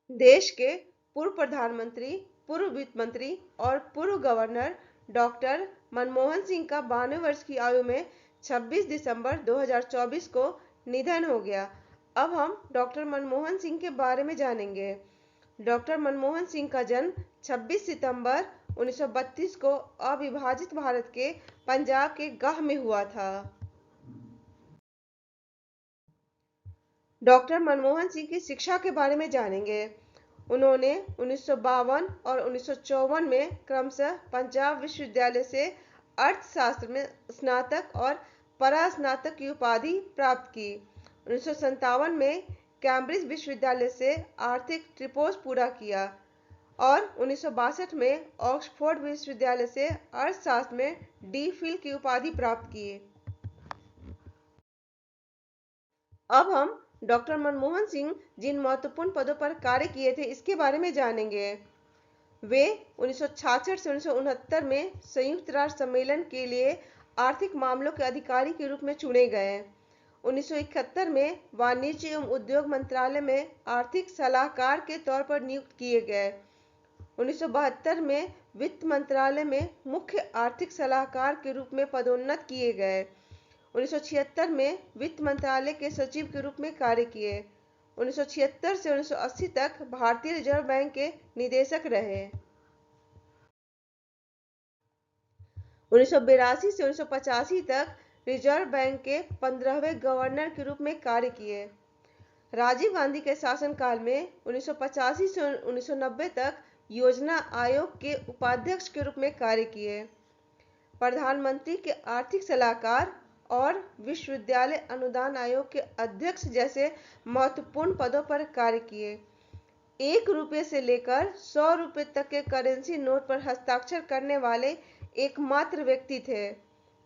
देश के पूर्व प्रधानमंत्री, पूर्व वित्त मंत्री और पूर्व गवर्नर डॉक्टर मनमोहन सिंह का 92 वर्ष की आयु में 26 दिसंबर 2024 को निधन हो गया। अब हम डॉक्टर मनमोहन सिंह के बारे में जानेंगे। डॉक्टर मनमोहन सिंह का जन्म 26 सितंबर 1932 को अविभाजित भारत के पंजाब के गाह में हुआ था। डॉक्टर मनमोहन सिंह की शिक्षा के बारे में जानेंगे। उन्होंने 1952 और 1954 में क्रमशः पंजाब विश्वविद्यालय से अर्थशास्त्र में स्नातक और परास्नातक की उपाधि प्राप्त की। 1957 में कैम्ब्रिज विश्वविद्यालय से आर्थिक ट्रिपोस पूरा किया और 1962 में ऑक्सफोर्ड विश्वविद्यालय से अर्थशास्त्र में डी.फिल की उपाधि प्राप्त की। अब हम डॉक्टर मनमोहन सिंह जिन महत्वपूर्ण पदों पर कार्य किए थे इसके बारे में जानेंगे। वे 1966 से 1969 में संयुक्त राष्ट्र सम्मेलन के लिए आर्थिक मामलों के अधिकारी के रूप में चुने गए। 1971 में वाणिज्य एवं उद्योग मंत्रालय में आर्थिक सलाहकार के तौर पर नियुक्त किए गए। 1972 में वित्त मंत्रालय में मुख्य आर्थिक सलाहकार के रूप में पदोन्नत किए गए। 1976 में वित्त मंत्रालय के सचिव के रूप में कार्य किए। 1976 से 1980 तक भारतीय रिजर्व बैंक के निदेशक रहे। 1982 से 1985 तक रिजर्व बैंक के 15वें गवर्नर के रूप में कार्य किए। राजीव गांधी के शासनकाल में 1985 से 1990 तक योजना आयोग के उपाध्यक्ष के रूप में कार्य किए। प्रधानमंत्री के आर्थिक सलाहकार और विश्वविद्यालय अनुदान आयोग के अध्यक्ष जैसे महत्वपूर्ण पदों पर कार्य किए। 1 रुपये से लेकर 100 रुपये तक के करेंसी नोट पर हस्ताक्षर करने वाले एकमात्र व्यक्ति थे।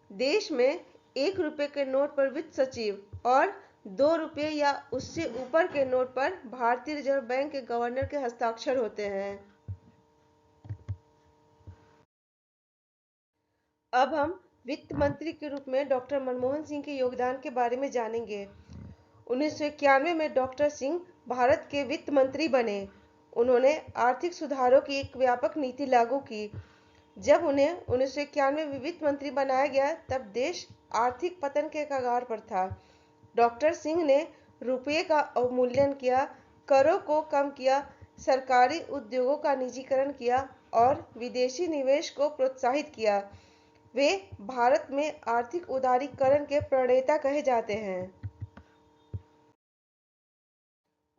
देश में 1 रुपये के नोट पर वित्त सचिव और 2 रुपये या उससे ऊपर के नोट पर भारतीय रिजर्व बैंक के गवर्नर के हस्ताक्षर होते हैं। अब हम वित्त मंत्री के रूप में डॉक्टर मनमोहन सिंह के योगदान के बारे में जानेंगे। 1991 में डॉक्टर सिंह भारत के वित्त मंत्री बने। उन्होंने आर्थिक सुधारों की एक व्यापक नीति लागू की। जब उन्हें 1991 में वित्त मंत्री बनाया गया तब देश आर्थिक पतन के कगार पर था। डॉक्टर सिंह ने रुपये का अवमूल्यन किया, करों को कम किया, सरकारी उद्योगों का निजीकरण किया और विदेशी निवेश को प्रोत्साहित किया। वे भारत में आर्थिक उदारीकरण के प्रणेता कहे जाते हैं।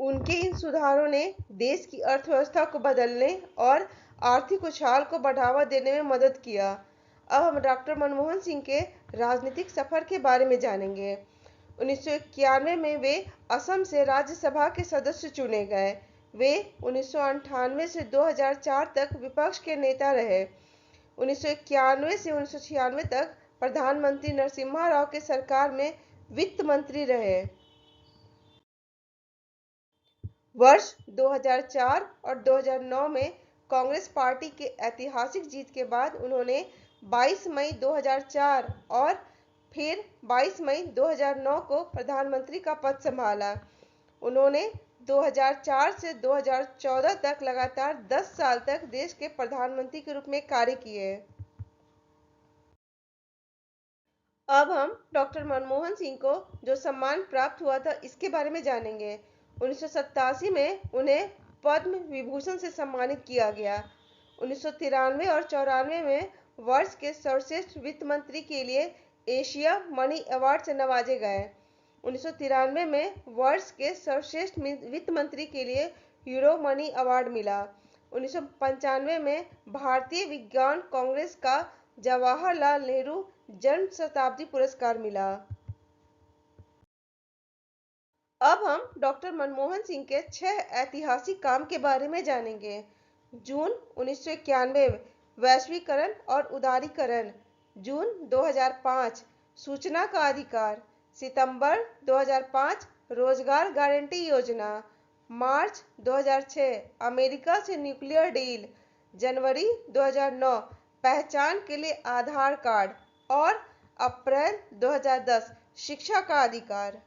उनके इन सुधारों ने देश की अर्थव्यवस्था को बदलने और आर्थिक उछाल को बढ़ावा देने में मदद किया। अब हम डॉक्टर मनमोहन सिंह के राजनीतिक सफर के बारे में जानेंगे। 1991 में वे असम से राज्यसभा के सदस्य चुने गए। वे 1998 से 2004 तक विपक्ष के नेता रहे। 1991 से 1996 तक प्रधानमंत्री नरसिम्हा राव के सरकार में वित्त मंत्री रहे। वर्ष 2004 और 2009 में कांग्रेस पार्टी के ऐतिहासिक जीत के बाद उन्होंने 22 मई 2004 और फिर 22 मई 2009 को प्रधानमंत्री का पद संभाला। उन्होंने 2004 से 2014 तक लगातार 10 साल तक देश के प्रधानमंत्री के रूप में कार्य किए। अब हम डॉक्टर मनमोहन सिंह को जो सम्मान प्राप्त हुआ था इसके बारे में जानेंगे। 1987 में उन्हें पद्म विभूषण से सम्मानित किया गया। 1993 और 94 में वर्ष के सर्वश्रेष्ठ वित्त मंत्री के लिए एशिया मनी अवार्ड से नवाजे गए। 1993 में वर्ष के सर्वश्रेष्ठ वित्त मंत्री के लिए यूरो मनी अवार्ड मिला। 1995 में भारतीय विज्ञान कांग्रेस का जवाहरलाल नेहरू जन्म शताब्दी पुरस्कार मिला। अब हम डॉक्टर मनमोहन सिंह के 6 ऐतिहासिक काम के बारे में जानेंगे। जून 1991 वैश्वीकरण और उदारीकरण। जून 2005 सूचना का अधिकार। सितंबर 2005 रोजगार गारंटी योजना। मार्च 2006 अमेरिका से न्यूक्लियर डील। जनवरी 2009 पहचान के लिए आधार कार्ड और अप्रैल 2010 शिक्षा का अधिकार।